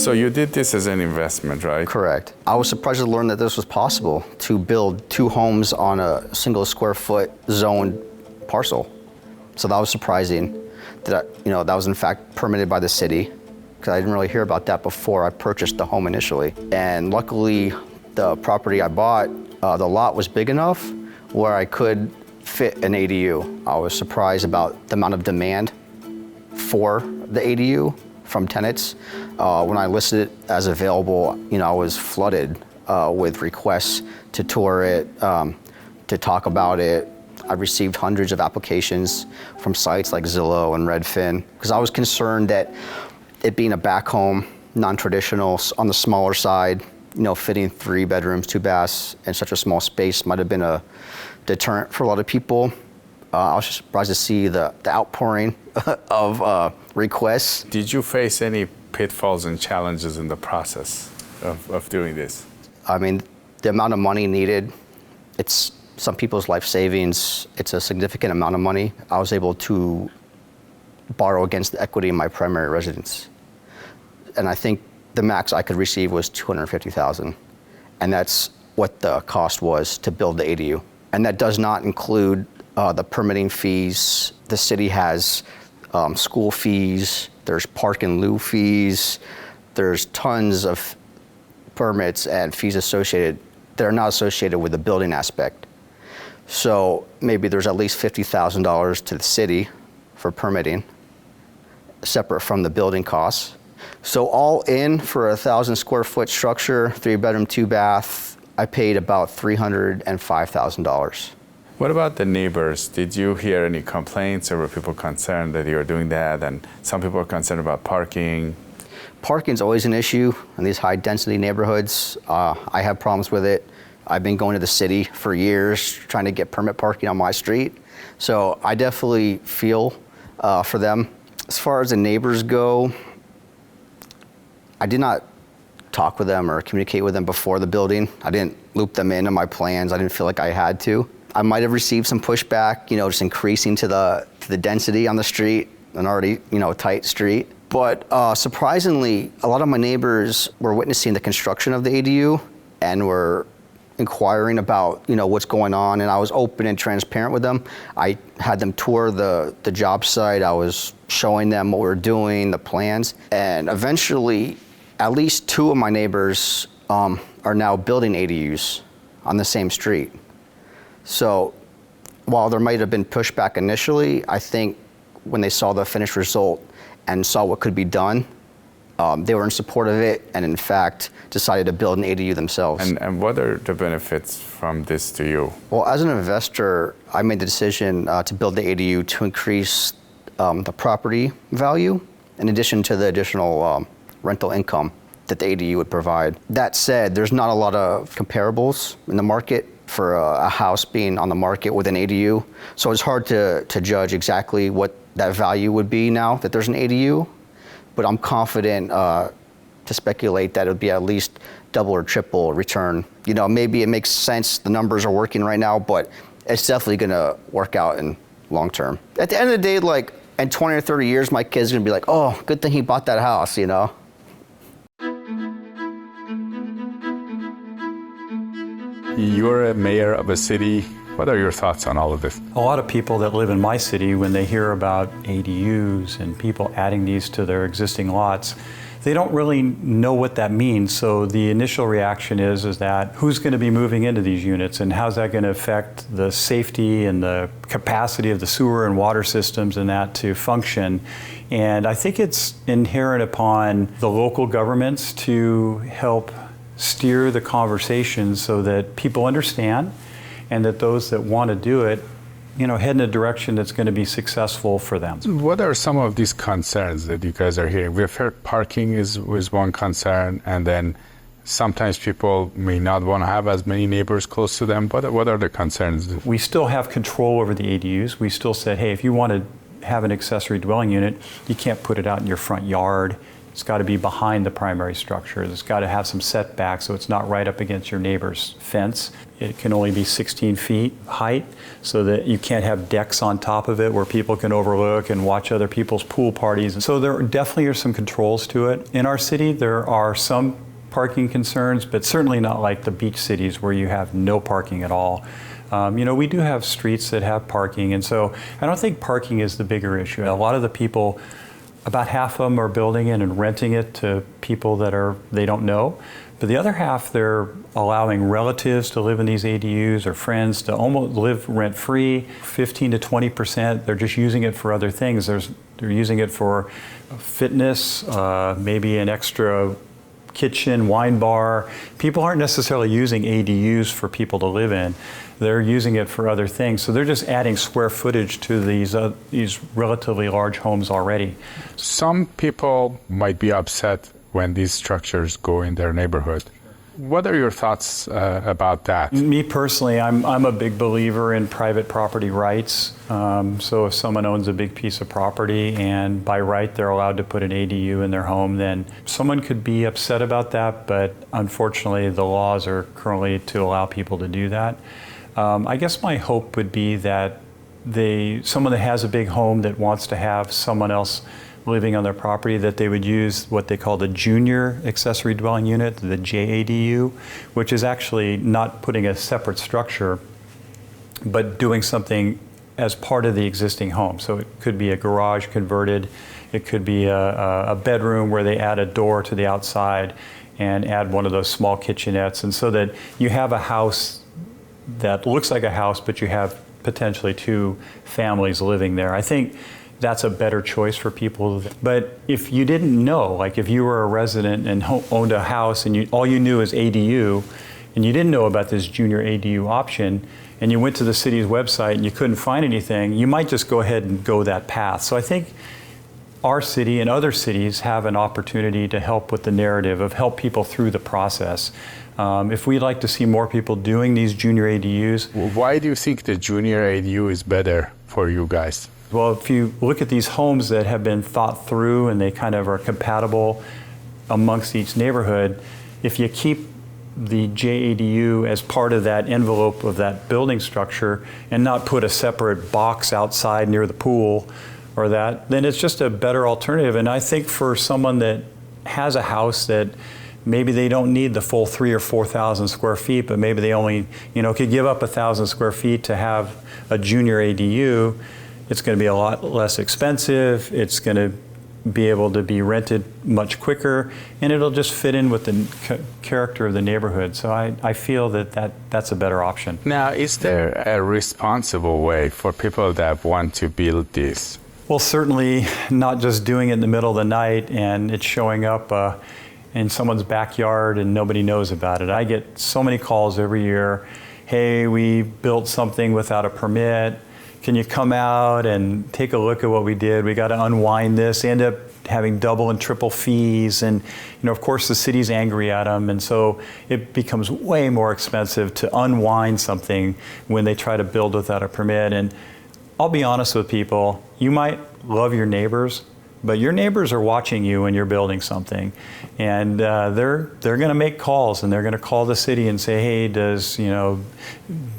So you did this as an investment, right? Correct. I was surprised to learn that this was possible, to build 2 homes on a single square foot zoned parcel. So that was surprising. That was in fact permitted by the city, because I didn't really hear about that before I purchased the home initially. And luckily, the property I bought, the lot was big enough where I could fit an ADU. I was surprised about the amount of demand for the ADU from tenants. When I listed it as available, I was flooded with requests to tour it, to talk about it. I received hundreds of applications from sites like Zillow and Redfin, because I was concerned that it being a back home, non-traditional, on the smaller side, fitting 3 bedrooms, 2 baths in such a small space might have been a deterrent for a lot of people. I was just surprised to see the outpouring of requests. Did you face any pitfalls and challenges in the process of doing this? I mean, the amount of money needed, it's some people's life savings. It's a significant amount of money. I was able to borrow against the equity in my primary residence. And I think the max I could receive was $250,000. And that's what the cost was to build the ADU. And that does not include the permitting fees. The city has school fees, there's park and lieu fees, there's tons of permits and fees associated that are not associated with the building aspect. So maybe there's at least $50,000 to the city for permitting, separate from the building costs. So all in for a 1,000 square foot structure, 3 bedroom, 2 bath, I paid about $305,000. What about the neighbors? Did you hear any complaints, or were people concerned that you were doing that? And some people are concerned about parking. Parking's always an issue in these high density neighborhoods. I have problems with it. I've been going to the city for years trying to get permit parking on my street. So I definitely feel for them. As far as the neighbors go, I did not talk with them or communicate with them before the building. I didn't loop them into my plans. I didn't feel like I had to. I might have received some pushback, just increasing to the density on the street, an already, tight street. But surprisingly, a lot of my neighbors were witnessing the construction of the ADU and were inquiring about, what's going on, and I was open and transparent with them. I had them tour the job site. I was showing them what we were doing, the plans, and eventually, at least 2 of my neighbors are now building ADUs on the same street. So while there might have been pushback initially, I think when they saw the finished result and saw what could be done, they were in support of it, and in fact decided to build an ADU themselves. And what are the benefits from this to you? Well, as an investor, I made the decision to build the ADU to increase the property value, in addition to the additional rental income that the ADU would provide. That said, there's not a lot of comparables in the market for a house being on the market with an ADU. So it's hard to judge exactly what that value would be now that there's an ADU. But I'm confident to speculate that it would be at least double or triple return. Maybe it makes sense, the numbers are working right now, but it's definitely gonna work out in long term. At the end of the day, like in 20 or 30 years, my kid's gonna be like, oh, good thing he bought that house, You're a mayor of a city. What are your thoughts on all of this? A lot of people that live in my city, when they hear about ADUs and people adding these to their existing lots, they don't really know what that means. So the initial reaction is that who's going to be moving into these units, and how's that going to affect the safety and the capacity of the sewer and water systems and that to function. And I think it's inherent upon the local governments to help steer the conversation so that people understand, and that those that want to do it, head in a direction that's going to be successful for them. What are some of these concerns that you guys are hearing? We've heard parking is one concern, and then sometimes people may not want to have as many neighbors close to them. What are the concerns? We still have control over the ADUs. We still said, hey, if you want to have an accessory dwelling unit, you can't put it out in your front yard. It's got to be behind the primary structure. It's got to have some setbacks so it's not right up against your neighbor's fence. It can only be 16 feet height so that you can't have decks on top of it where people can overlook and watch other people's pool parties. So there definitely are some controls to it. In our city, there are some parking concerns, but certainly not like the beach cities where you have no parking at all. We do have streets that have parking, and so I don't think parking is the bigger issue. A lot of the people, about half of them are building it and renting it to people that they don't know, but the other half they're allowing relatives to live in these ADUs or friends to almost live rent-free. 15 to 20%, they're just using it for other things. They're using it for fitness, maybe an extra kitchen, wine bar. People aren't necessarily using ADUs for people to live in. They're using it for other things. So they're just adding square footage to these relatively large homes already. Some people might be upset when these structures go in their neighborhood. What are your thoughts about that? Me personally, I'm a big believer in private property rights. So if someone owns a big piece of property and by right they're allowed to put an ADU in their home, then someone could be upset about that, but unfortunately the laws are currently to allow people to do that. I guess my hope would be that someone that has a big home that wants to have someone else living on their property, that they would use what they call the junior accessory dwelling unit, the JADU, which is actually not putting a separate structure, but doing something as part of the existing home. So it could be a garage converted, it could be a bedroom where they add a door to the outside and add one of those small kitchenettes, and so that you have a house that looks like a house, but you have potentially two families living there. I think that's a better choice for people. But if you didn't know, like if you were a resident and owned a house and all you knew is ADU, and you didn't know about this junior ADU option, and you went to the city's website and you couldn't find anything, you might just go ahead and go that path. So I think our city and other cities have an opportunity to help with the narrative, of help people through the process. If we'd like to see more people doing these junior ADUs. Why do you think the junior ADU is better for you guys? Well, if you look at these homes that have been thought through and they kind of are compatible amongst each neighborhood, if you keep the JADU as part of that envelope of that building structure and not put a separate box outside near the pool or that, then it's just a better alternative. And I think for someone that has a house that maybe they don't need the full 3,000 or 4,000 square feet, but maybe they only, could give up 1,000 square feet to have a junior ADU, it's going to be a lot less expensive, it's going to be able to be rented much quicker, and it'll just fit in with the character of the neighborhood. So I feel that's a better option. Now, is there a responsible way for people that want to build this? Well, certainly not just doing it in the middle of the night and it's showing up in someone's backyard and nobody knows about it. I get so many calls every year. Hey, we built something without a permit. Can you come out and take a look at what we did? We got to unwind this. They end up having double and triple fees. And, of course, the city's angry at them. And so it becomes way more expensive to unwind something when they try to build without a permit. And I'll be honest with people, you might love your neighbors, but your neighbors are watching you when you're building something, and they're going to make calls, and they're going to call the city and say, hey, does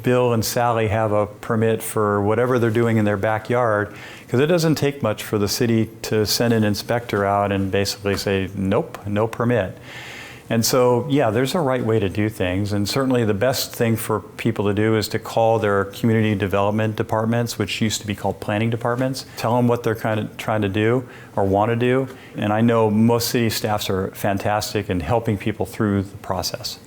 Bill and Sally have a permit for whatever they're doing in their backyard? Because it doesn't take much for the city to send an inspector out and basically say, nope, no permit. And so, yeah, there's a right way to do things, and certainly the best thing for people to do is to call their community development departments, which used to be called planning departments, tell them what they're kind of trying to do or want to do, and I know most city staffs are fantastic in helping people through the process.